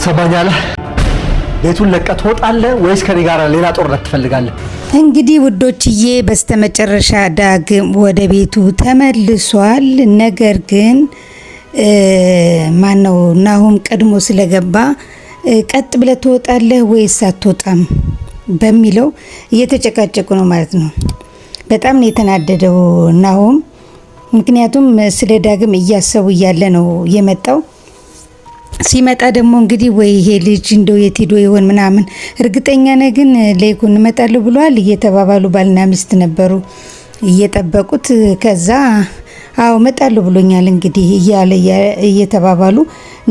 ሰማኛለህ? ቤቱን ለቀህ ትወጣለህ ወይስ ከኔ ጋር ሌላ ጦርነት ትፈልጋለህ? እንግዲህ ውዶችዬ በስተመጨረሻ ዳግም ወደ ቤቱ ተመልሷል። ነገር ግን ማነው ናሆም ቀድሞ ስለገባ ቀጥ ብለህ ትወጣለህ ወይስ አትወጣም በሚለው እየተጨቃጨቁ ነው ማለት ነው። በጣም ነው የተናደደው ናሆም። ምክንያቱም ስለ ዳግም እያሰቡ እያለ ነው የመጣው። ሲመጣ ደግሞ እንግዲህ ወይ ይሄ ልጅ እንደው የት ሄዶ ይሆን ምናምን እርግጠኛ ነህ ግን ለይኩን እመጣለሁ ብሏል እየተባባሉ ባልና ሚስት ነበሩ እየጠበቁት። ከዛ አዎ እመጣለሁ ብሎኛል እንግዲህ እያለ እየተባባሉ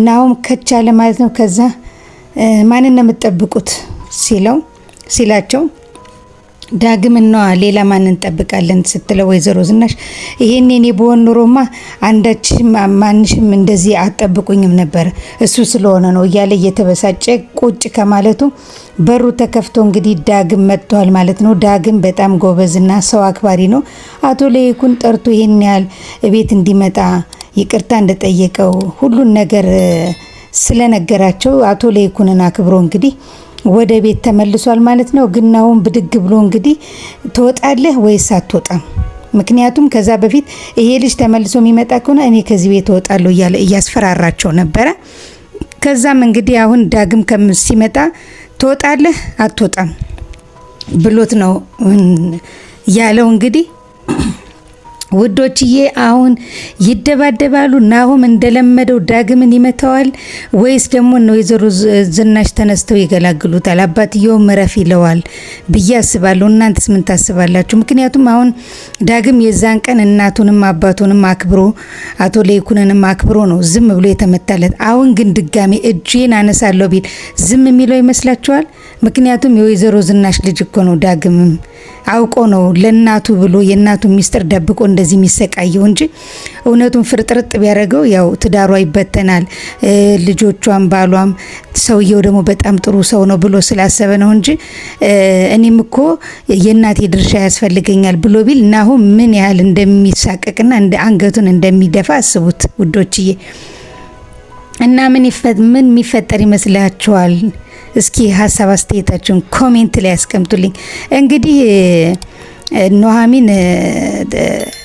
ናሆም ከቻለ ማለት ነው። ከዛ ማንን ነው የምትጠብቁት ሲላቸው ዳግምና ሌላ ማንን እንጠብቃለን ስትለው ወይዘሮ ዝናሽ ይሄን እኔ በሆን ኑሮማ አንዳችም ማንሽም እንደዚህ አትጠብቁኝም ነበር እሱ ስለሆነ ነው እያለ እየተበሳጨ ቁጭ ከማለቱ በሩ ተከፍቶ እንግዲህ ዳግም መጥቷል ማለት ነው። ዳግም በጣም ጎበዝና ሰው አክባሪ ነው። አቶ ለይኩን ጠርቶ ይሄን ያህል ቤት እንዲመጣ ይቅርታ እንደጠየቀው ሁሉን ነገር ስለነገራቸው አቶ ለይኩንን አክብሮ እንግዲህ ወደ ቤት ተመልሷል ማለት ነው። ግን ናሆም ብድግ ብሎ እንግዲህ ትወጣለህ ወይስ አትወጣም? ምክንያቱም ከዛ በፊት ይሄ ልጅ ተመልሶ የሚመጣ ከሆነ እኔ ከዚህ ቤት እወጣለሁ እያለ እያስፈራራቸው ነበረ። ከዛም እንግዲህ አሁን ዳግም ሲመጣ ትወጣለህ አትወጣም ብሎት ነው ያለው እንግዲህ ውዶችዬ አሁን ይደባደባሉ። ናሆም እንደለመደው ዳግምን ይመታዋል ወይስ ደግሞ ነው ወይዘሮ ዝናሽ ተነስተው ይገላግሉታል? አባትየው መረፍ ይለዋል ብዬ አስባለሁ። እናንተስ ምን ታስባላችሁ? ምክንያቱም አሁን ዳግም የዛን ቀን እናቱንም አባቱንም አክብሮ አቶ ለይኩንንም አክብሮ ነው ዝም ብሎ የተመታለት። አሁን ግን ድጋሚ እጄን አነሳለሁ ቢል ዝም የሚለው ይመስላችኋል? ምክንያቱም የወይዘሮ ዝናሽ ልጅ እኮ ነው። ዳግምም አውቆ ነው ለናቱ ብሎ የናቱ ሚስጥር ደብቆ እንደዚህ የሚሰቃየው እንጂ እውነቱን ፍርጥርጥ ቢያደርገው ያው ትዳሯ ይበተናል፣ ልጆቿም ባሏም ሰውየው ደግሞ በጣም ጥሩ ሰው ነው ብሎ ስላሰበ ነው እንጂ እኔም እኮ የናቴ ድርሻ ያስፈልገኛል ብሎ ቢል ናሆም ምን ያህል እንደሚሳቀቅና አንገቱን እንደሚደፋ አስቡት ውዶችዬ። እና ምን የሚፈጠር ይመስላችኋል? እስኪ ሀሳብ አስተያየታችሁን ኮሜንት ላይ ያስቀምጡልኝ። እንግዲህ ኑሐሚን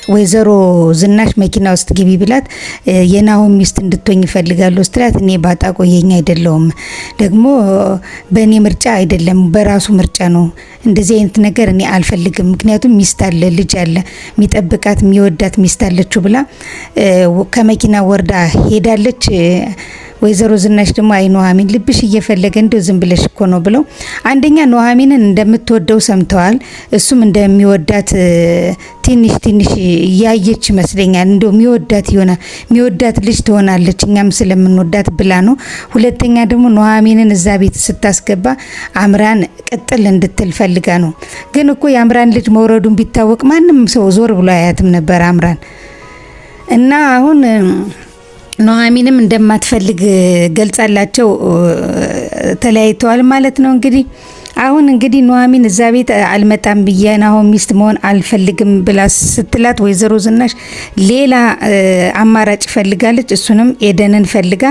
ወይዘሮ ዝናሽ መኪና ውስጥ ግቢ ብላት የናሆም ሚስት እንድትሆኝ ይፈልጋሉ ስትላት እኔ ባጣ ቆየኝ አይደለውም ደግሞ በእኔ ምርጫ አይደለም በራሱ ምርጫ ነው እንደዚህ አይነት ነገር እኔ አልፈልግም። ምክንያቱም ሚስት አለ ልጅ አለ የሚጠብቃት የሚወዳት ሚስት አለችው ብላ ከመኪና ወርዳ ሄዳለች። ወይዘሮ ዝናሽ ደግሞ አይ ኑሐሚን ልብሽ እየፈለገ እንደው ዝም ብለሽ እኮ ነው ብለው አንደኛ ኑሐሚንን እንደምትወደው ሰምተዋል። እሱም እንደሚወዳት ትንሽ ያየች ይመስለኛል። እንደው የሚወዳት ይሆናል የሚወዳት ልጅ ትሆናለች እኛም ስለምንወዳት ብላ ነው። ሁለተኛ ደግሞ ኑሐሚንን እዛ ቤት ስታስገባ አምራን ቅጥል እንድትል ፈልጋ ነው። ግን እኮ የአምራን ልጅ መውረዱን ቢታወቅ ማንም ሰው ዞር ብሎ አያትም ነበር አምራን። እና አሁን ኑሐሚንም እንደማትፈልግ ገልጻላቸው ተለያይተዋል ማለት ነው። እንግዲህ አሁን እንግዲህ ኑሐሚን እዛ ቤት አልመጣም ብዬ ናሆም ሚስት መሆን አልፈልግም ብላ ስትላት ወይዘሮ ዝናሽ ሌላ አማራጭ ፈልጋለች። እሱንም ኤደንን ፈልጋ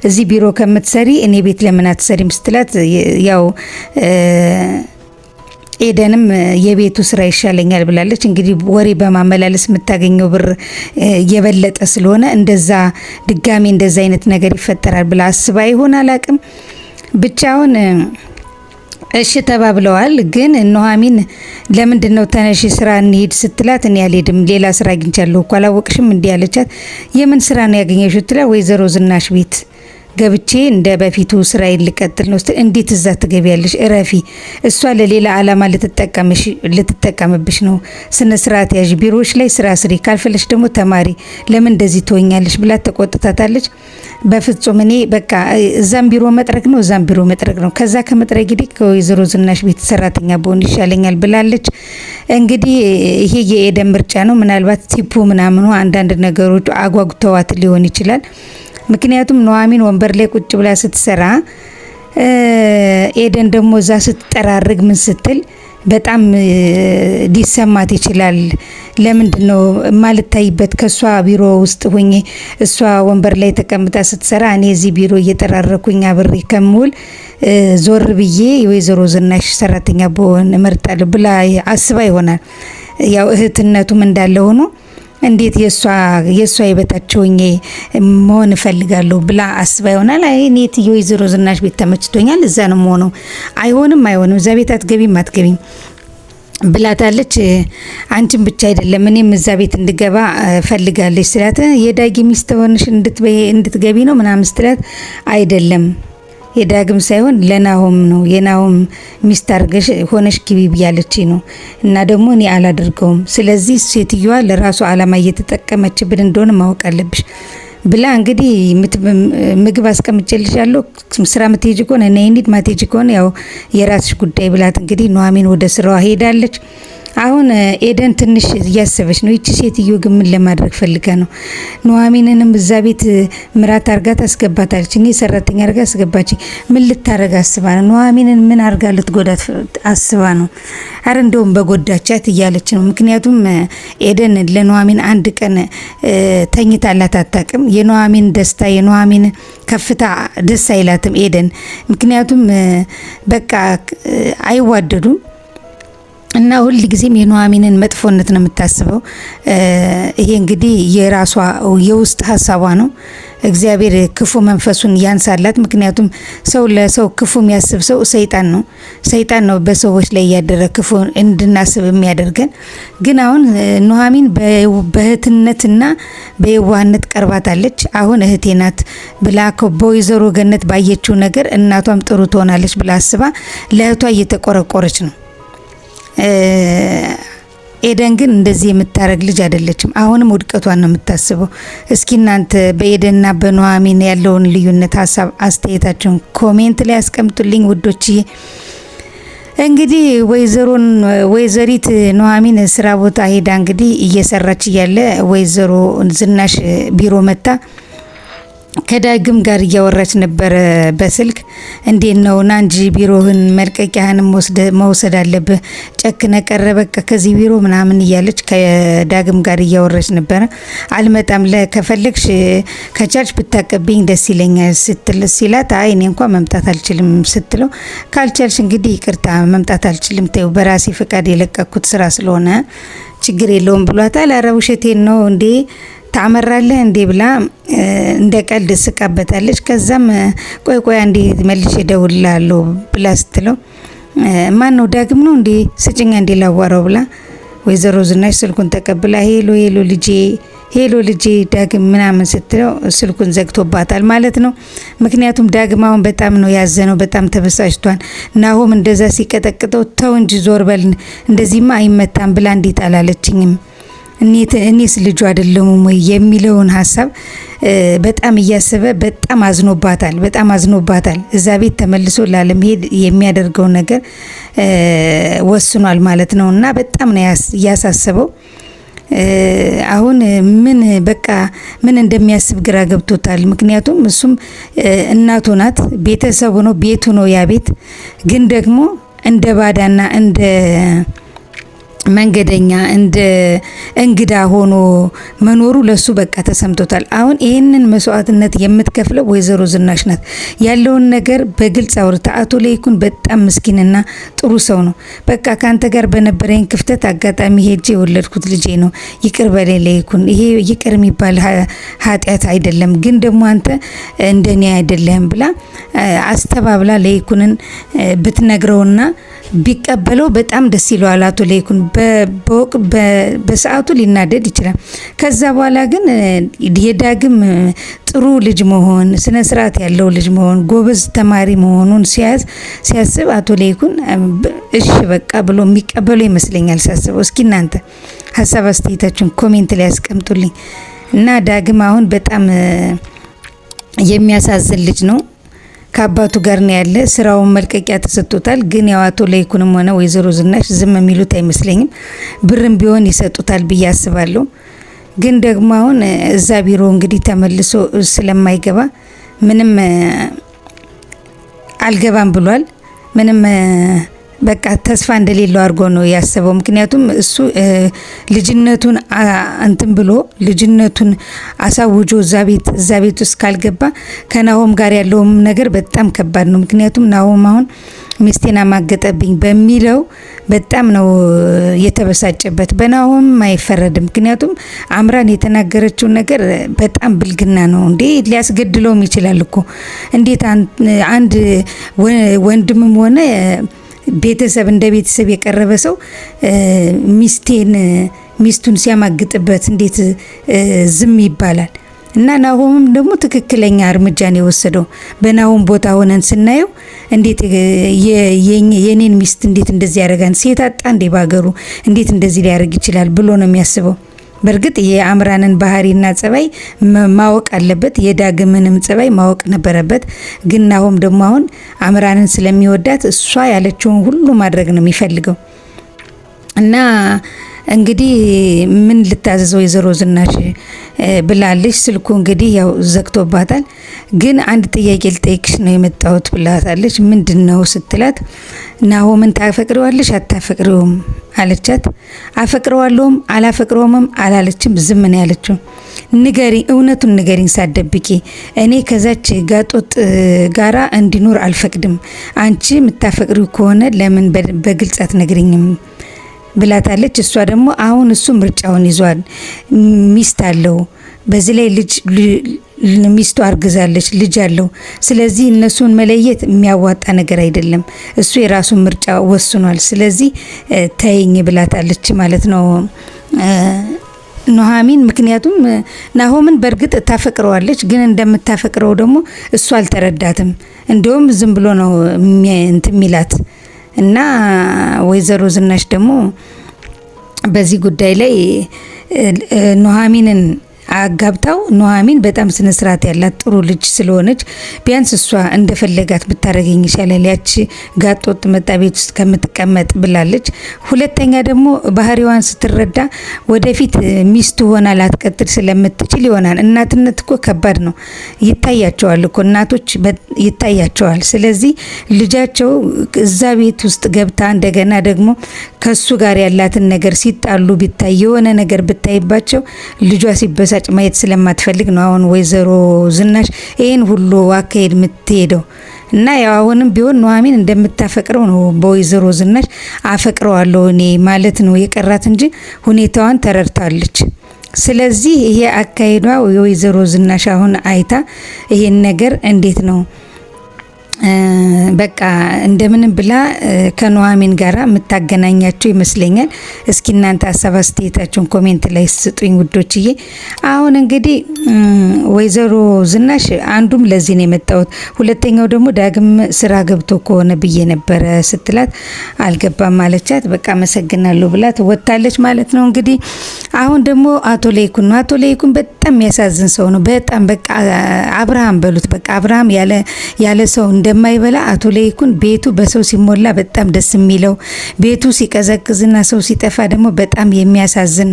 እዚህ ቢሮ ከምትሰሪ እኔ ቤት ለምን አትሰሪም ስትላት ያው ኤደንም የቤቱ ስራ ይሻለኛል ብላለች። እንግዲህ ወሬ በማመላለስ የምታገኘው ብር የበለጠ ስለሆነ እንደዛ ድጋሚ እንደዛ አይነት ነገር ይፈጠራል ብላ አስባ ይሆን አላቅም። ብቻውን እሺ ተባብለዋል። ግን ኑሐሚን ለምንድነው ተነሽ ስራ እንሂድ ስትላት እኔ አልሄድም ሌላ ስራ አግኝቻለሁ እኮ አላወቅሽም እንዲህ አለቻት። የምን ስራ ነው ያገኘሽው ስትላት ወይዘሮ ዝናሽ ቤት ገብቼ እንደ በፊቱ ስራዬን ልቀጥል ነው ስትል እንዴት እዛ ትገቢያለሽ? እረፊ፣ እሷ ለሌላ አላማ ልትጠቀምብሽ ነው። ስነ ስርዓት ያዥ፣ ቢሮዎች ላይ ስራ ስሪ፣ ካልፈለሽ ደግሞ ተማሪ፣ ለምን እንደዚህ ትሆኛለሽ ብላ ተቆጥታታለች። በፍጹም እኔ በቃ እዛም ቢሮ መጥረግ ነው እዛም ቢሮ መጥረግ ነው፣ ከዛ ከመጥረግ ሂድ ከወይዘሮ ዝናሽ ቤት ሰራተኛ በሆን ይሻለኛል ብላለች። እንግዲህ ይሄ የኤደን ምርጫ ነው። ምናልባት ቲፑ ምናምኑ አንዳንድ ነገሮች አጓጉተዋት ሊሆን ይችላል። ምክንያቱም ኑሐሚን ወንበር ላይ ቁጭ ብላ ስትሰራ ኤደን ደግሞ እዛ ስትጠራርግ ምን ስትል በጣም ሊሰማት ይችላል። ለምንድን ነው ማልታይበት? ከሷ ቢሮ ውስጥ ሆኜ እሷ ወንበር ላይ ተቀምጣ ስትሰራ እኔ እዚህ ቢሮ እየጠራረኩኝ አብሬ ከምውል ዞር ብዬ የወይዘሮ ዝናሽ ሰራተኛ ብሆን እመርጣለሁ ብላ አስባ ይሆናል። ያው እህትነቱም እንዳለ ሆኖ እንዴት የሷ የበታች ሆኜ መሆን እፈልጋለሁ ብላ አስባ ይሆናል። አይ እኔ የወይዘሮ ዝናሽ ቤት ተመችቶኛል፣ እዛ ነው የምሆነው። አይሆንም፣ እዛ ቤት አትገቢም ብላታለች። አንቺን ብቻ አይደለም እኔም እዛ ቤት እንድገባ ፈልጋለች ስላት የዳጊ ሚስት ሆነሽ እንድትገቢ ነው ምናምን ስትላት አይደለም የዳግም ሳይሆን ለናሆም ነው የናሆም ሚስት አርገሽ ሆነሽ ግቢ ብያለች ነው እና ደግሞ እኔ አላደርገውም። ስለዚህ ሴትዮዋ ለራሱ አላማ እየተጠቀመችብን እንደሆነ ማወቅ አለብሽ ብላ እንግዲህ ምግብ አስቀምጬልሻለሁ ስራ ምትሄጂ ከሆነ እኔ እንዴት ማትሄጂ ከሆነ ያው የራስሽ ጉዳይ ብላት እንግዲህ ኑሐሚን ወደ ስራዋ ሄዳለች። አሁን ኤደን ትንሽ እያሰበች ነው። ይቺ ሴትዮ ግን ምን ለማድረግ ፈልጋ ነው? ኑሐሚንንም እዛ ቤት ምራት አርጋ ታስገባታለች። እኔ ሰራተኛ አርጋ አስገባች። ምን ልታረጋ አስባ ነው? ኑሐሚንን ምን አርጋ ልትጎዳት አስባ ነው? አረ እንደውም በጎዳቻት እያለች ነው። ምክንያቱም ኤደን ለኑሐሚን አንድ ቀን ተኝታላት አታውቅም። የኑሐሚን ደስታ የኑሐሚን ከፍታ ደስ አይላትም ኤደን። ምክንያቱም በቃ አይዋደዱም እና ሁል ጊዜም የኑሐሚንን መጥፎነት ነው የምታስበው። ይሄ እንግዲህ የራሷ የውስጥ ሀሳቧ ነው። እግዚአብሔር ክፉ መንፈሱን ያንሳላት። ምክንያቱም ሰው ለሰው ክፉ የሚያስብ ሰው ሰይጣን ነው በሰዎች ላይ ያደረ ክፉ እንድናስብ የሚያደርገን። ግን አሁን ኑሐሚን በእህትነትና በየዋህነት ቀርባታለች። አሁን እህቴ ናት ብላ በወይዘሮ ገነት ባየችው ነገር እናቷም ጥሩ ትሆናለች ብላ አስባ ለእህቷ እየተቆረቆረች ነው። ኤደን ግን እንደዚህ የምታረግ ልጅ አይደለችም። አሁንም ውድቀቷን ነው የምታስበው። እስኪ እናንተ በኤደንና በኑሐሚን ያለውን ልዩነት ሀሳብ አስተያየታችሁን ኮሜንት ላይ አስቀምጡልኝ ውዶችዬ። እንግዲህ ወይዘሪት ኑሐሚን ስራ ቦታ ሄዳ እንግዲህ እየሰራች እያለ ወይዘሮ ዝናሽ ቢሮ መጣ ከዳግም ጋር እያወራች ነበረ በስልክ። እንዴት ነው ና እንጂ ቢሮህን መልቀቂያህን መውሰድ አለብህ፣ ጨክነ ቀረ በቃ ከዚህ ቢሮ ምናምን እያለች ከዳግም ጋር እያወራች ነበረ። አልመጣም ከፈለግሽ ከቻልሽ ብታቀብኝ ደስ ይለኛል ሲላት አይ እኔ እንኳን መምጣት አልችልም ስትለው ካልቻልሽ እንግዲህ ይቅርታ መምጣት አልችልም ተይው በራሴ ፈቃድ የለቀኩት ስራ ስለሆነ ችግር የለውም ብሏታል። ኧረ ውሸቴን ነው እንዴ ታመራለህ እንዴ ብላ እንደ ቀልድ ስቃበታለች። ከዛም ቆይ አንዴ መልሼ እደውልልሃለሁ ብላ ስትለው ማን ነው ዳግም ነው እንዴ ስጭኛ እንዴ ላዋራው ብላ ወይዘሮ ዝናሽ ስልኩን ተቀብላ ሄሎ ልጄ ዳግም ምናምን ስትለው ስልኩን ዘግቶባታል ማለት ነው። ምክንያቱም ዳግም አሁን በጣም ነው ያዘነው፣ በጣም ተበሳጭቷል። ናሆም እንደዛ ሲቀጠቅጠው ተው እንጂ ዞር በል እንደዚህማ አይመታም ብላ እንዴት አላለችኝም እኔስ ልጁ አይደለሁም ወይ የሚለውን ሀሳብ በጣም እያሰበ በጣም አዝኖባታል። እዛ ቤት ተመልሶ ላለመሄድ የሚያደርገው ነገር ወስኗል ማለት ነው። እና በጣም ነው ያሳሰበው። አሁን ምን እንደሚያስብ ግራ ገብቶታል። ምክንያቱም እሱም እናቱ ናት፣ ቤተሰቡ ነው፣ ቤቱ ነው ያ ቤት። ግን ደግሞ እንደ ባዳና እንደ መንገደኛ እንደ እንግዳ ሆኖ መኖሩ ለሱ በቃ ተሰምቶታል። አሁን ይህንን መስዋዕትነት የምትከፍለው ወይዘሮ ዝናሽ ናት። ያለውን ነገር በግልጽ አውርታ አቶ ለይኩን በጣም ምስኪንና ጥሩ ሰው ነው። በቃ ካንተ ጋር በነበረኝ ክፍተት አጋጣሚ ሄጄ የወለድኩት ልጄ ነው፣ ይቅር በለኝ ለይኩን። ይሄ ይቅር የሚባል ኃጢአት አይደለም፣ ግን ደግሞ አንተ እንደኔ አይደለም ብላ አስተባብላ ለይኩንን ብትነግረውና ቢቀበለው በጣም ደስ ይለዋል አቶ ለይኩን። በሰዓቱ ሊናደድ ይችላል። ከዛ በኋላ ግን የዳግም ጥሩ ልጅ መሆን፣ ስነ ስርዓት ያለው ልጅ መሆን፣ ጎበዝ ተማሪ መሆኑን ሲያስብ አቶ ለይኩን እሺ በቃ ብሎ የሚቀበለው ይመስለኛል ሳስበው። እስኪ እናንተ ሀሳብ አስተያየታችሁን ኮሜንት ላይ ያስቀምጡልኝ። እና ዳግም አሁን በጣም የሚያሳዝን ልጅ ነው። ከአባቱ ጋር ነው ያለ። ስራውን መልቀቂያ ተሰጥቶታል። ግን ያው አቶ ለይኩንም ሆነ ወይዘሮ ዝናሽ ዝም የሚሉት አይመስለኝም። ብርም ቢሆን ይሰጡታል ብዬ አስባለሁ። ግን ደግሞ አሁን እዛ ቢሮ እንግዲህ ተመልሶ ስለማይገባ ምንም አልገባም ብሏል። ምንም በቃ ተስፋ እንደሌለው አድርጎ ነው ያሰበው። ምክንያቱም እሱ ልጅነቱን እንትን ብሎ ልጅነቱን አሳውጆ እዛ ቤት ውስጥ ካልገባ ከናሆም ጋር ያለውም ነገር በጣም ከባድ ነው። ምክንያቱም ናሆም አሁን ሚስቴን አማገጠብኝ በሚለው በጣም ነው የተበሳጨበት። በናሆም አይፈረድም። ምክንያቱም አምራን የተናገረችው ነገር በጣም ብልግና ነው። እንዴ ሊያስገድለውም ይችላል እኮ። እንዴት አንድ ወንድምም ሆነ ቤተሰብ እንደ ቤተሰብ የቀረበ ሰው ሚስቱን ሲያማግጥበት እንዴት ዝም ይባላል? እና ናሆምም ደግሞ ትክክለኛ እርምጃን የወሰደው በናሆም ቦታ ሆነን ስናየው እንዴት የኔን ሚስት እንዴት እንደዚህ ያደርጋል? ሴት አጣ እንዴ ባገሩ እንዴት እንደዚህ ሊያደርግ ይችላል ብሎ ነው የሚያስበው። በእርግጥ የአምራንን ባህሪና ጸባይ ማወቅ አለበት፣ የዳግምንም ጸባይ ማወቅ ነበረበት። ግን ናሆም ደግሞ አሁን አምራንን ስለሚወዳት እሷ ያለችውን ሁሉ ማድረግ ነው የሚፈልገው። እና እንግዲህ ምን ልታዘዘው ወይዘሮ ዝናሽ ብላለች። ስልኩ እንግዲህ ያው ዘግቶባታል። ግን አንድ ጥያቄ ልጠይቅሽ ነው የመጣሁት ብላታለች። ምንድነው ስትላት ናሆምን ታፈቅሪዋለሽ አታፈቅሪውም አለቻት። አፈቅረዋለሁም አላፈቅረውምም አላለችም፣ ዝም ነው ያለችው። ንገሪኝ፣ እውነቱን ንገሪኝ ሳትደብቂ። እኔ ከዛች ጋጦጥ ጋራ እንዲኖር አልፈቅድም። አንቺ የምታፈቅሪው ከሆነ ለምን በግልጽ አትነግሪኝም ብላታለች። እሷ ደግሞ አሁን እሱ ምርጫውን ይዟል፣ ሚስት አለው፣ በዚህ ላይ ሚስቱ አርግዛለች፣ ልጅ አለው። ስለዚህ እነሱን መለየት የሚያዋጣ ነገር አይደለም። እሱ የራሱን ምርጫ ወስኗል። ስለዚህ ተይኝ ብላታለች ማለት ነው ኑሐሚን። ምክንያቱም ናሆምን በእርግጥ ታፈቅረዋለች፣ ግን እንደምታፈቅረው ደግሞ እሱ አልተረዳትም። እንዲሁም ዝም ብሎ ነው እንትን ሚላት እና ወይዘሮ ዝናሽ ደግሞ በዚህ ጉዳይ ላይ ኑሐሚንን አጋብታው ኑሐሚን በጣም ስነ ስርዓት ያላት ጥሩ ልጅ ስለሆነች ቢያንስ እሷ እንደፈለጋት ብታረገኝ ይሻላል ያቺ ጋጦጥ መጣ ቤት ውስጥ ከምትቀመጥ ብላለች። ሁለተኛ ደግሞ ባህሪዋን ስትረዳ ወደፊት ሚስቱ ሆና ላትቀጥል ስለምትችል ይሆናል። እናትነት እኮ ከባድ ነው፣ ይታያቸዋል እኮ እናቶች ይታያቸዋል። ስለዚህ ልጃቸው እዛ ቤት ውስጥ ገብታ እንደገና ደግሞ ከሱ ጋር ያላትን ነገር ሲጣሉ ቢታይ የሆነ ነገር ብታይባቸው ልጇ ሲበሳጭ ማየት ስለማትፈልግ ነው አሁን ወይዘሮ ዝናሽ ይሄን ሁሉ አካሄድ የምትሄደው። እና ያው አሁንም ቢሆን ኑሐሚን እንደምታፈቅረው ነው በወይዘሮ ዝናሽ አፈቅረዋለሁ እኔ ማለት ነው የቀራት እንጂ ሁኔታዋን ተረድታለች። ስለዚህ ይሄ አካሄዷ የወይዘሮ ዝናሽ አሁን አይታ ይሄን ነገር እንዴት ነው በቃ እንደምንም ብላ ከኑሐሚን ጋራ የምታገናኛቸው ይመስለኛል። እስኪ እናንተ ሀሳብ አስተያየታችሁን ኮሜንት ላይ ስጡኝ ውዶችዬ። አሁን እንግዲህ ወይዘሮ ዝናሽ አንዱም ለዚህ ነው የመጣሁት፣ ሁለተኛው ደግሞ ዳግም ስራ ገብቶ ከሆነ ብዬ ነበረ ስትላት አልገባም ማለቻት። በቃ አመሰግናለሁ ብላት ወጣለች ማለት ነው። እንግዲህ አሁን ደግሞ አቶ ለይኩን ነው። አቶ ለይኩን በጣም የሚያሳዝን ሰው ነው። በጣም በቃ አብርሃም በሉት፣ በቃ አብርሃም ያለ ሰው እንደማይበላ አቶ ለይኩን ቤቱ በሰው ሲሞላ በጣም ደስ የሚለው፣ ቤቱ ሲቀዘቅዝና ሰው ሲጠፋ ደግሞ በጣም የሚያሳዝን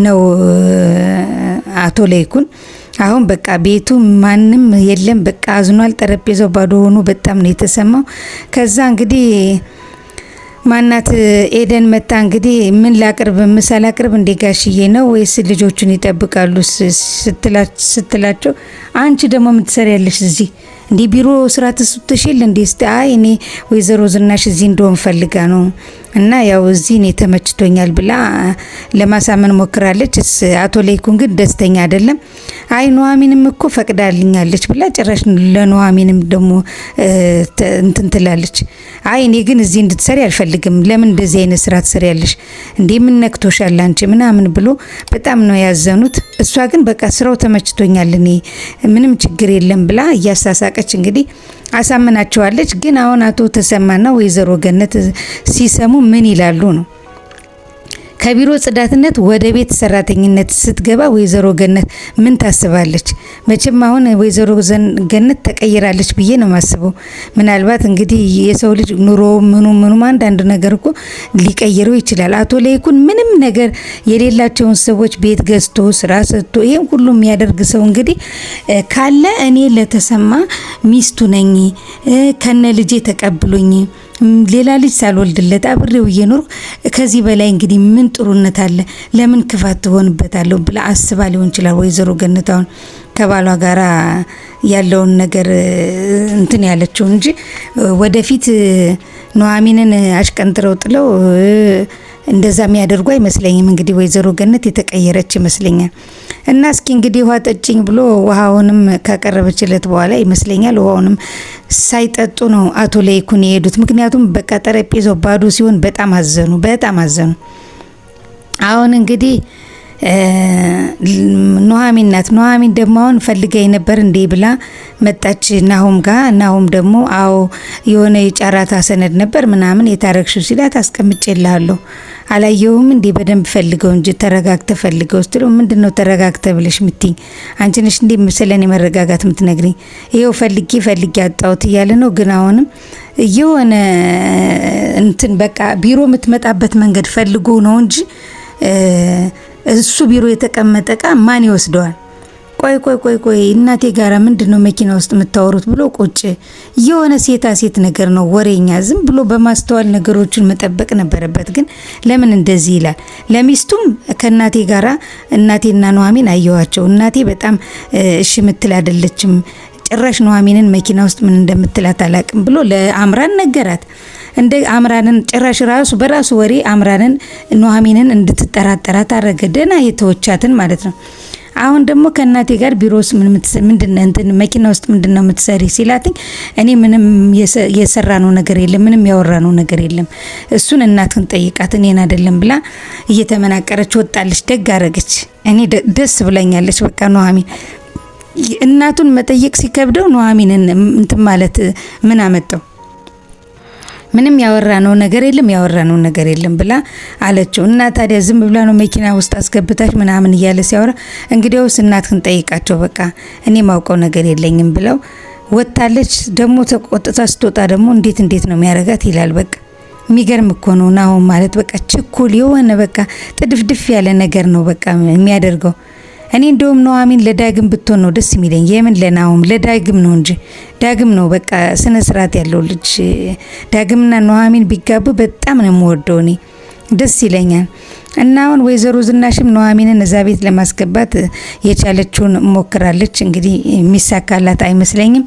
ነው አቶ ለይኩን። አሁን በቃ ቤቱ ማንም የለም፣ በቃ አዝኗል። ጠረጴዛው ባዶ ሆኖ በጣም ነው የተሰማው። ከዛ እንግዲህ ማናት ኤደን መጣ። እንግዲህ ምን ላቅርብ፣ ምሳ ላቅርብ እንዴ ጋሽዬ ነው ወይስ ልጆቹን ይጠብቃሉ ስትላቸው አንቺ ደግሞ ምን ትሰሪያለሽ እዚህ እንዴ ቢሮ ስራ ተስጥሽል እንዴ? አይ እኔ ወይዘሮ ዝናሽ እዚህ እንደሆን ፈልጋ ነው እና ያው እዚህ እኔ ተመችቶኛል ብላ ለማሳመን ሞክራለች። አቶ ለይኩን ግን ደስተኛ አይደለም። አይ ኑሐሚንም እኮ ፈቅዳልኛለች ብላ ጭራሽ ለኑሐሚንም ደግሞ እንትን ትላለች። አይ እኔ ግን እዚህ እንድትሰሪ አልፈልግም፣ ለምን እንደዚህ አይነት ስራ ትሰሪያለሽ እንዴ? ምን ነክቶሻል አንቺ ምናምን ብሎ በጣም ነው ያዘኑት። እሷ ግን በቃ ስራው ተመችቶኛል እኔ ምንም ችግር የለም ብላ እያሳሳቀች እንግዲህ አሳምናቸዋለች። ግን አሁን አቶ ተሰማና ወይዘሮ ገነት ሲሰሙ ምን ይላሉ ነው? ከቢሮ ጽዳትነት ወደ ቤት ሰራተኝነት ስትገባ ወይዘሮ ገነት ምን ታስባለች? መቼም አሁን ወይዘሮ ገነት ተቀይራለች ብዬ ነው ማስበው። ምናልባት እንግዲህ የሰው ልጅ ኑሮ ምኑ አንዳንድ ነገር እኮ ሊቀይረው ይችላል። አቶ ለይኩን ምንም ነገር የሌላቸውን ሰዎች ቤት ገዝቶ ስራ ሰጥቶ ይሄን ሁሉ የሚያደርግ ሰው እንግዲህ ካለ እኔ ለተሰማ ሚስቱ ነኝ ከነ ልጄ ተቀብሎኝ ሌላ ልጅ ሳልወልድለት አብሬው እየኖርኩ ከዚህ በላይ እንግዲህ ምን ጥሩነት አለ? ለምን ክፋት ትሆንበታለሁ ብላ አስባ ሊሆን ይችላል ወይዘሮ ገነት አሁን ከባሏ ጋራ ያለውን ነገር እንትን ያለችው እንጂ ወደፊት ኑሐሚንን አሽቀንጥረው ጥለው እንደዛ የሚያደርጉ አይመስለኝም። እንግዲህ ወይዘሮ ገነት የተቀየረች ይመስለኛል። እና እስኪ እንግዲህ ውሃ ጠጭኝ ብሎ ውሃውንም ካቀረበችለት በኋላ ይመስለኛል ውሃውንም ሳይጠጡ ነው አቶ ለይኩን የሄዱት። ምክንያቱም በቃ ጠረጴዛው ባዶ ሲሆን በጣም አዘኑ። አሁን እንግዲህ ኑሐሚን ናት። ኑሐሚን ደግሞ አሁን ፈልገኝ ነበር እንዴ ብላ መጣች ናሆም ጋር። ናሆም ደግሞ አዎ የሆነ የጫራታ ሰነድ ነበር ምናምን የታረክሽው ሲላት አስቀምጬልሃለሁ አላየውም እንዴ በደንብ ፈልገው እንጂ ተረጋግተ ፈልገው ስትለው ምንድነው ተረጋግተ ብለሽ ምትኝ? አንቺ ነሽ እንዴ ስለኔ መረጋጋት ምትነግሪኝ? ይሄው ፈልጌ አጣሁት እያለ ነው። ግን አሁንም የሆነ እንትን በቃ ቢሮ የምትመጣበት መንገድ ፈልጎ ነው እንጂ እሱ ቢሮ የተቀመጠ እቃ ማን ይወስደዋል? ቆይ እናቴ ጋራ ምንድነው መኪና ውስጥ የምታወሩት ብሎ ቁጭ የሆነ ሴት ነገር ነው ወሬኛ። ዝም ብሎ በማስተዋል ነገሮችን መጠበቅ ነበረበት። ግን ለምን እንደዚህ ይላል? ለሚስቱም ከእናቴ ጋራ እናቴና ኑሐሚን አየዋቸው። እናቴ በጣም እሺ ምትል አይደለችም። ጭራሽ ኑሐሚንን መኪና ውስጥ ምን እንደምትላት አላቅም ብሎ ለአምራን ነገራት። እንደ አምራንን ጭራሽ በራሱ ወሬ አምራንን ኑሐሚንን እንድትጠራጠራት አረገ። ደና የተወቻትን ማለት ነው። አሁን ደግሞ ከእናቴ ጋር ቢሮስ ምንድነው እንትን መኪና ውስጥ ምንድነው የምትሰሪ ሲላትኝ እኔ ምንም የሰራነው ነገር የለም፣ ምንም ያወራነው ነገር የለም፣ እሱን እናትን ጠይቃት እኔን አይደለም ብላ እየተመናቀረች ወጣለች። ደግ አረገች። እኔ ደስ ብላኛለች። በቃ ኑሐሚን እናቱን መጠየቅ ሲከብደው ኑሐሚንን እንትን ማለት ምን አመጣው? ምንም ያወራነው ነገር የለም ብላ አለችው። እና ታዲያ ዝም ብላ ነው መኪና ውስጥ አስገብታሽ ምናምን እያለ ሲያወራ እንግዲያውስ እናትህን ጠይቃቸው በቃ እኔ ማውቀው ነገር የለኝም ብለው ወጣለች። ደግሞ ተቆጥታ ስትወጣ ደግሞ እንዴት ነው የሚያረጋት ይላል። በቃ የሚገርም እኮ ነው ናሆም ማለት በቃ ችኩል የሆነ በቃ ጥድፍድፍ ያለ ነገር ነው በቃ የሚያደርገው። እኔ እንደውም ኑሐሚን ለዳግም ብትሆን ነው ደስ የሚለኝ። የምን ለናሆም ለዳግም ነው እንጂ ዳግም ነው በቃ ስነ ስርዓት ያለው ልጅ። ዳግምና ኑሐሚን ቢጋቡ በጣም ነው የምወደው፣ እኔ ደስ ይለኛል። እና አሁን ወይዘሮ ዝናሽም ኑሐሚንን እዛ ቤት ለማስገባት የቻለችውን ሞክራለች። እንግዲህ የሚሳካላት አይመስለኝም።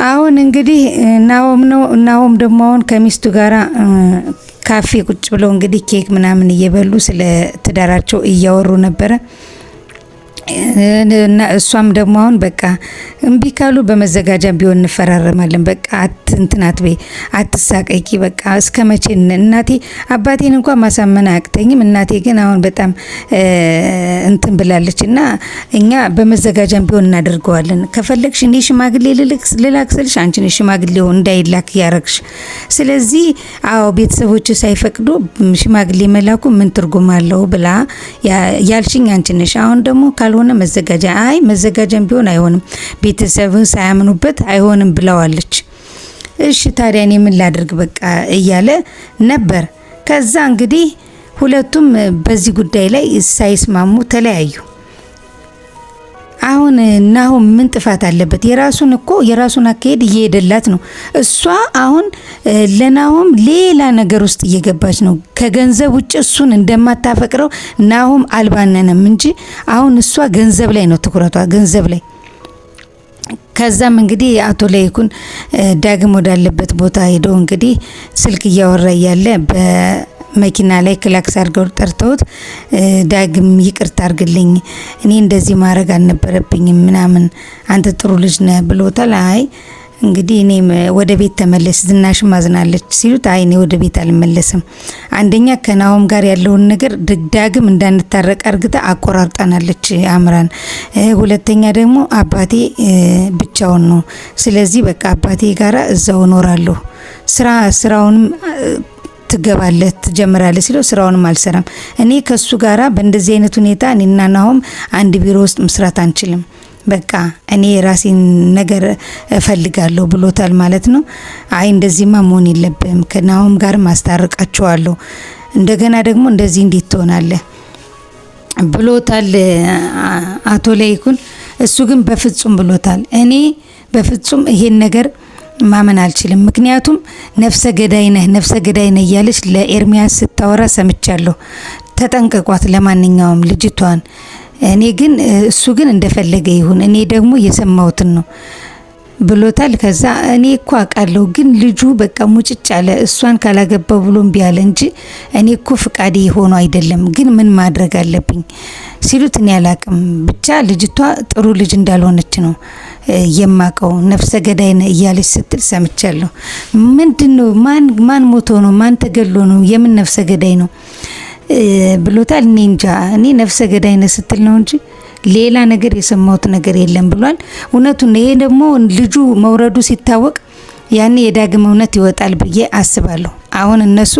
አሁን እንግዲህ ናሆም ደግሞ አሁን ከሚስቱ ጋራ ካፌ ቁጭ ብለው እንግዲህ ኬክ ምናምን እየበሉ ስለ ትዳራቸው እያወሩ ነበረ። እና እሷም ደግሞ አሁን በቃ እምቢ ካሉ በመዘጋጃ ቢሆን እንፈራረማለን። በቃ እንትናት በይ አትሳቀቂ። በቃ እስከመቼ እናቴ አባቴን እንኳን ማሳመን አያቅተኝም። እናቴ ግን አሁን በጣም እንትን ብላለች እና እኛ በመዘጋጃ ቢሆን እናደርገዋለን። ከፈለግሽ እኔ ሽማግሌ ልላክስልሽ፣ አንቺ ነሽ ሽማግሌው እንዳይላክ ያረግሽ። ስለዚህ አዎ ቤተሰቦች ሳይፈቅዱ ሽማግሌ መላኩ ምን ትርጉም አለው ብላ ያልሽኝ አንቺ ነሽ። አሁን ደግሞ ካልሆነ መዘጋጃም ቢሆን አይሆንም፣ ቤተሰብ ሳያምኑበት አይሆንም ብለዋለች። እሺ ታዲያ እኔ ምን ላድርግ በቃ እያለ ነበር። ከዛ እንግዲህ ሁለቱም በዚህ ጉዳይ ላይ ሳይስማሙ ተለያዩ። አሁን ናሆም ምን ጥፋት አለበት? የራሱን አካሄድ እየሄደላት ነው። እሷ አሁን ለናሆም ሌላ ነገር ውስጥ እየገባች ነው። ከገንዘብ ውጭ እሱን እንደማታፈቅረው ናሆም አልባነንም እንጂ አሁን እሷ ገንዘብ ላይ ነው ትኩረቷ፣ ገንዘብ ላይ። ከዛም እንግዲህ አቶ ለይኩን ዳግም ወዳለበት ቦታ ሄዶ እንግዲህ ስልክ እያወራ እያለ መኪና ላይ ክላክስ አድርገው ጠርተውት ዳግም ይቅርታ አድርግልኝ፣ እኔ እንደዚህ ማድረግ አልነበረብኝም ምናምን፣ አንተ ጥሩ ልጅ ነህ ብሎታል። አይ እንግዲህ እኔ ወደ ቤት ተመለስ፣ ዝናሽ ማዝናለች ሲሉት አይ እኔ ወደ ቤት አልመለስም፣ አንደኛ ከናሆም ጋር ያለውን ነገር ዳግም እንዳንታረቅ አርግታ አቆራርጣናለች አምራን፣ ሁለተኛ ደግሞ አባቴ ብቻውን ነው፣ ስለዚህ በቃ አባቴ ጋራ እዛው እኖራለሁ፣ ስራውንም ትገባለህ ትጀምራለህ ሲለው ስራውንም አልሰራም፣ እኔ ከሱ ጋራ በእንደዚህ አይነት ሁኔታ እኔና ናሆም አንድ ቢሮ ውስጥ መስራት አንችልም፣ በቃ እኔ ራሴን ነገር እፈልጋለሁ ብሎታል ማለት ነው። አይ እንደዚህማ መሆን የለብህም፣ ከናሆም ጋር ማስታረቃቸዋለሁ፣ እንደገና ደግሞ እንደዚህ እንዴት ትሆናለህ ብሎታል አቶ ለይኩን። እሱ ግን በፍጹም ብሎታል፣ እኔ በፍጹም ይሄን ነገር ማመን አልችልም። ምክንያቱም ነፍሰ ገዳይ ነህ እያለች ለኤርሚያስ ስታወራ ሰምቻለሁ። ተጠንቀቋት ለማንኛውም ልጅቷን። እኔ ግን እሱ ግን እንደፈለገ ይሁን፣ እኔ ደግሞ የሰማሁትን ነው ብሎታል። ከዛ እኔ እኮ አውቃለሁ ግን ልጁ በቃ ሙጭጭ አለ እሷን ካላገባው ብሎ እምቢ አለ እንጂ እኔ እኮ ፍቃዴ ሆኖ አይደለም፣ ግን ምን ማድረግ አለብኝ ሲሉት እኔ አላቅም። ብቻ ልጅቷ ጥሩ ልጅ እንዳልሆነች ነው የማቀው። ነፍሰ ገዳይ ነህ እያለች ስትል ሰምቻለሁ። ምንድነው? ማን ሞቶ ነው? ማን ተገሎ ነው? የምን ነፍሰ ገዳይ ነው ብሎታል። እኔ እንጃ። እኔ ነፍሰ ገዳይ ነህ ስትል ነው እንጂ ሌላ ነገር የሰማሁት ነገር የለም ብሏል። እውነቱን ይሄ ደግሞ ልጁ መውረዱ ሲታወቅ ያኔ የዳግም እውነት ይወጣል ብዬ አስባለሁ። አሁን እነሱ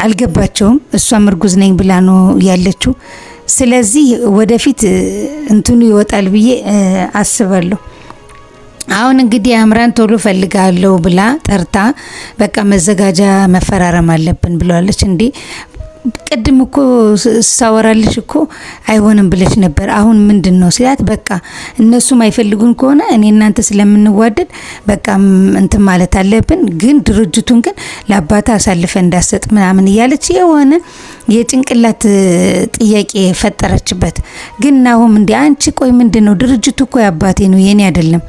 አልገባቸውም። እሷም እርጉዝ ነኝ ብላ ነው ያለችው። ስለዚህ ወደፊት እንትኑ ይወጣል ብዬ አስባለሁ። አሁን እንግዲህ አምራን ቶሎ ፈልጋለሁ ብላ ጠርታ በቃ መዘጋጃ መፈራረም አለብን ብለዋለች። እንዴ ቅድም እኮ ሳወራልሽ እኮ አይሆንም ብለሽ ነበር፣ አሁን ምንድነው ሲላት፣ በቃ እነሱም አይፈልጉን ከሆነ እኔ እናንተ ስለምንዋደድ በቃ እንትን ማለት አለብን፣ ግን ድርጅቱን ግን ለአባታ አሳልፈ እንዳሰጥ ምናምን እያለች የሆነ የጭንቅላት ጥያቄ ፈጠረችበት። ግን ናሆም እንዴ አንቺ ቆይ ምንድነው? ድርጅቱ እኮ ያባቴ ነው የኔ አይደለም።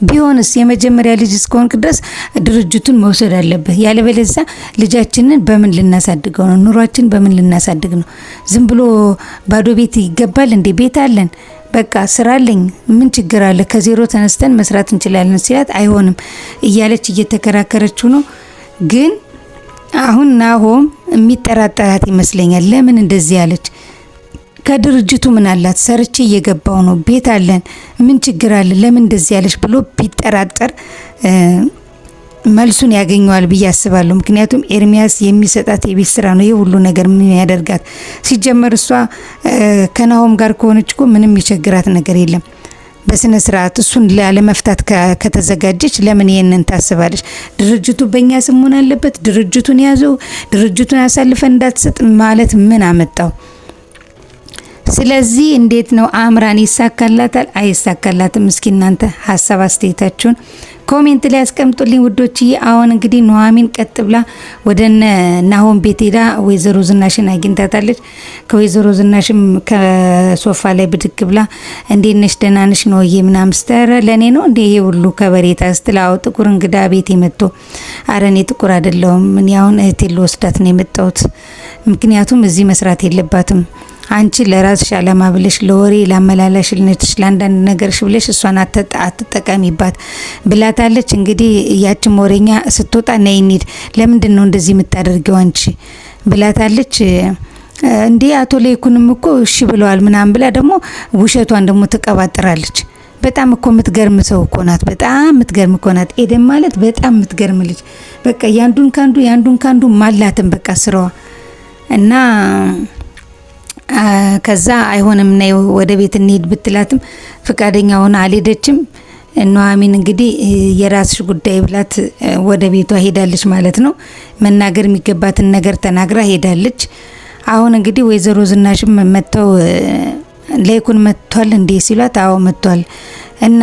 ቢሆንስ የመጀመሪያ ልጅ እስከሆንክ ድረስ ድርጅቱን መውሰድ አለበት። ያለበለዚያ ልጃችንን በምን ልናሳድገው ነው? ኑሯችን በምን ልናሳድግ ነው? ዝም ብሎ ባዶ ቤት ይገባል እንዴ? ቤት አለን፣ በቃ ስራ አለኝ፣ ምን ችግር አለ? ከዜሮ ተነስተን መስራት እንችላለን ሲላት አይሆንም እያለች እየተከራከረችው ነው። ግን አሁን ናሆም የሚጠራጠራት ይመስለኛል። ለምን እንደዚህ ያለች? ከድርጅቱ ምን አላት? ሰርቼ እየገባው ነው፣ ቤት አለን፣ ምን ችግር አለ? ለምን እንደዚህ ያለሽ ብሎ ቢጠራጠር መልሱን ያገኘዋል ብዬ አስባለሁ። ምክንያቱም ኤርሚያስ የሚሰጣት የቤት ስራ ነው ይህ ሁሉ ነገር ምን ያደርጋት። ሲጀመር እሷ ከናሆም ጋር ከሆነች እኮ ምንም የቸግራት ነገር የለም። በስነ ስርዓት እሱን ለመፍታት ከተዘጋጀች ለምን ይሄንን ታስባለች? ድርጅቱ በእኛ ስም መሆን አለበት፣ ድርጅቱን ያዘው፣ ድርጅቱን አሳልፈን እንዳትሰጥ ማለት ምን አመጣው? ስለዚህ እንዴት ነው አምራን ይሳካላታል አይሳካላትም? እስኪ እናንተ ሀሳብ አስተያየታችሁን ኮሜንት ላይ አስቀምጡልኝ ውዶችዬ። አሁን እንግዲህ ኑሐሚን ቀጥ ብላ ወደነ ናሆም ቤት ሄዳ ወይዘሮ ዝናሽን አግኝታታለች። ከወይዘሮ ዝናሽም ከሶፋ ላይ ብድግ ብላ እንዴት ነሽ ደህና ነሽ ነው ምናምን ስትረ ለኔ ነው እንዴ ይሄ ሁሉ ከበሬታ ስትላው ጥቁር እንግዳ ቤት የመጣ አረ እኔ ጥቁር አይደለሁም ምን ያውን እህቴን ልወስዳት ነው የመጣሁት። ምክንያቱም እዚህ መስራት የለባትም አንቺ ለራስሽ አላማ ብለሽ ለወሬ ላመላላሽልነትሽ ለአንዳንድ ነገርሽ ብለሽ እሷን አትጠቀሚባት ብላታለች። እንግዲህ ያቺም ወሬኛ ስትወጣ ነይ እንሂድ፣ ለምንድን ነው እንደዚህ የምታደርጊው አንቺ ብላታለች። እንዴ አቶ ለይኩንም እኮ እሺ ብለዋል ምናምን ብላ ደግሞ ውሸቷን ደግሞ ትቀባጥራለች። በጣም እኮ የምትገርም ሰው እኮ ናት። በጣም የምትገርም እኮ ናት ኤደን ማለት በጣም የምትገርም ልጅ። በቃ ያንዱን ካንዱ ማላተም በቃ ስራዋ እና ከዛ አይሆንም ነይ ወደ ቤት እንሂድ ብትላትም ፍቃደኛ ሆና አልሄደችም። ኑሐሚን እንግዲህ የራስሽ ጉዳይ ብላት ወደ ቤቷ ሄዳለች ማለት ነው። መናገር የሚገባትን ነገር ተናግራ ሄዳለች። አሁን እንግዲህ ወይዘሮ ዝናሽም መጥተው ለይኩን መጥቷል እንዴ ሲሏት አዎ መጥቷል እና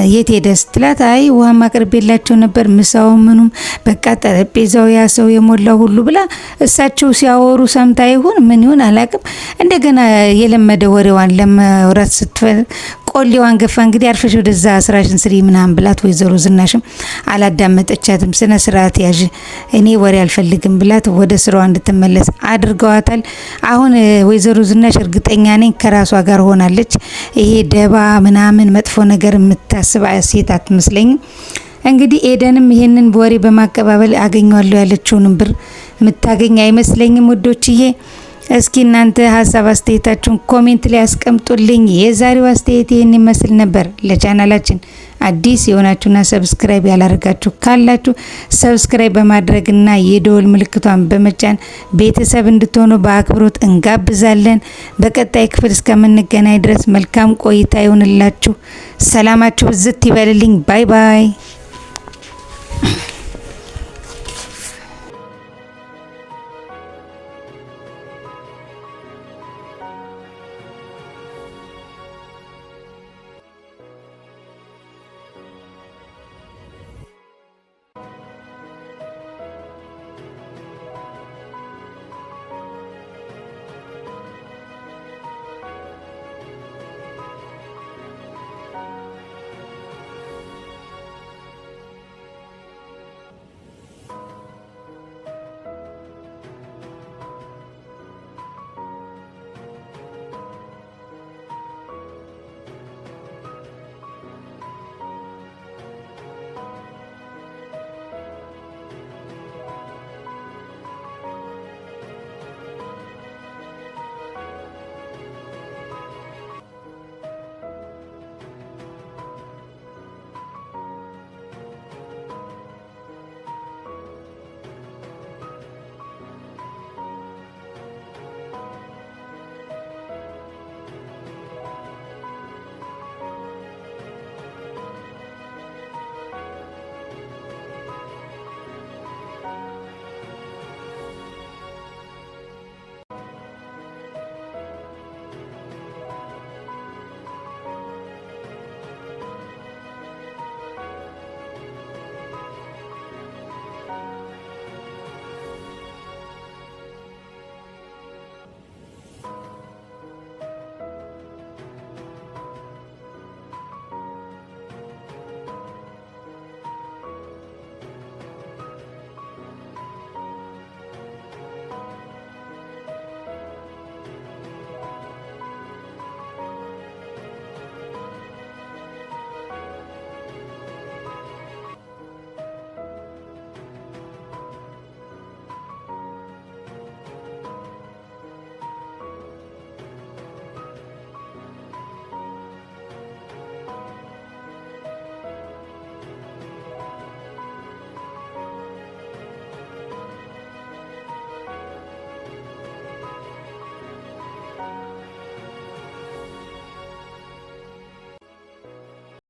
የት ሄደ ስትላት አይ ውሃ ማቅረብላቸው ነበር ምሳው ምኑም በቃ ጠረጴዛው ያ ሰው የሞላው ሁሉ ብላ እሳቸው ሲያወሩ ሰምታ ይሁን ምን ይሁን አላቅም። እንደገና የለመደ ወሬዋን ለማውራት ስትፈል ቆሌዋን ገፋ እንግዲህ አርፈሽ ወደዛ ስራሽን ስሪ ምናምን ብላት ወይዘሮ ዝናሽም አላዳመጠቻትም። ስነ ስርዓት ያዥ እኔ ወሬ አልፈልግም ብላት ወደ ስራዋ እንድትመለስ አድርገዋታል። አሁን ወይዘሮ ዝናሽ እርግጠኛ ነኝ ከራሷ ጋር ሆናለች። ይሄ ደባ ምናምን መጥፎ ነገር የምታስብ ሴት አትመስለኝም። እንግዲህ ኤደንም ይሄንን ወሬ በማቀባበል አገኘዋለሁ ያለችውን ብር የምታገኝ አይመስለኝም ውዶችዬ። እስኪ እናንተ ሀሳብ አስተያየታችሁን ኮሜንት ላይ አስቀምጡልኝ። የዛሬው አስተያየት ይሄን ይመስል ነበር። ለቻናላችን አዲስ የሆናችሁና ሰብስክራይብ ያላደረጋችሁ ካላችሁ ሰብስክራይብ በማድረግና የደወል ምልክቷን በመጫን ቤተሰብ እንድትሆኑ በአክብሮት እንጋብዛለን። በቀጣይ ክፍል እስከምንገናኝ ድረስ መልካም ቆይታ ይሁንላችሁ። ሰላማችሁ ብዝት ይበልልኝ። ባይ ባይ።